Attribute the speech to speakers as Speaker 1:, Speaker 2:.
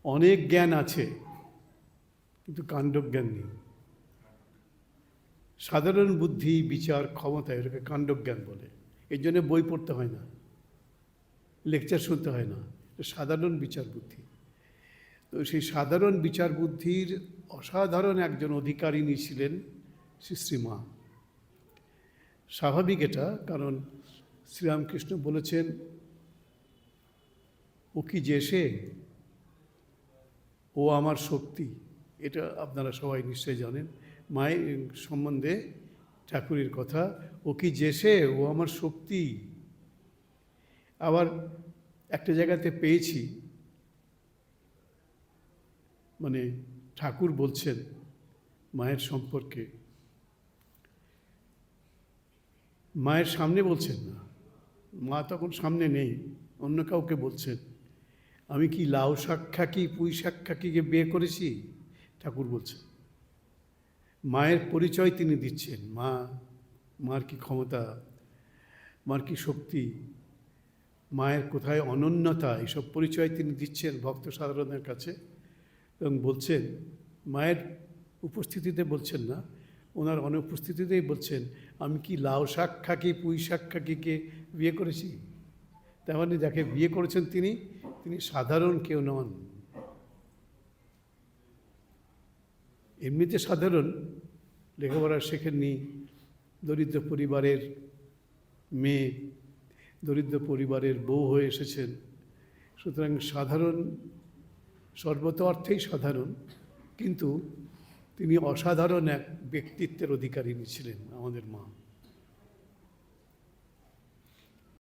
Speaker 1: অনেক জ্ঞান আছে, কিন্তু কাণ্ডজ্ঞান নেই। সাধারণ বুদ্ধি, বিচার, ক্ষমতা, এটাকে কাণ্ডজ্ঞান বলে। এই জন্য বই পড়তে হয় না, লেকচার শুনতে হয় না, এটা সাধারণ বিচার বুদ্ধি। তো সেই সাধারণ বিচার বুদ্ধির অসাধারণ একজন অধিকারিণী ছিলেন শ্রীমা। স্বাভাবিক এটা, কারণ শ্রীরামকৃষ্ণ বলেছেন, ও কি যে সে, ও আমার শক্তি। এটা আপনারা সবাই নিশ্চয়ই জানেন মায়ের সম্বন্ধে ঠাকুরের কথা, ও কি যে সে, ও আমার শক্তি। আবার একটা জায়গাতে পেয়েছি, মানে ঠাকুর বলছেন মায়ের সম্পর্কে, মায়ের সামনে বলছেন না, মা তখন সামনে নেই, অন্য কাউকে বলছেন, আমি কি লাউ শাক খাকি পুঁই শাক খাকিকে বিয়ে করেছি। ঠাকুর বলছেন, মায়ের পরিচয় তিনি দিচ্ছেন। মার কি ক্ষমতা, মার কি শক্তি, মায়ের কোথায় অনন্যতা, এইসব পরিচয় তিনি দিচ্ছেন ভক্ত সাধারণের কাছে। এবং বলছেন, মায়ের উপস্থিতিতে বলছেন না, ওনার অনুপস্থিতিতেই বলছেন, আমি কি লাউ শাক খাকি পুঁই শাক খাকিকে বিয়ে করেছি। তার মানে যাকে বিয়ে করেছেন তিনি সাধারণ কেউ নন। এমনিতে সাধারণ, লেখাপড়া শেখেননি, দরিদ্র পরিবারের মেয়ে, দরিদ্র পরিবারের বউ হয়ে এসেছেন। সুতরাং সাধারণ, সর্বত অর্থেই সাধারণ, কিন্তু তিনি অসাধারণ এক ব্যক্তিত্বের অধিকারিণী ছিলেন আমাদের মা।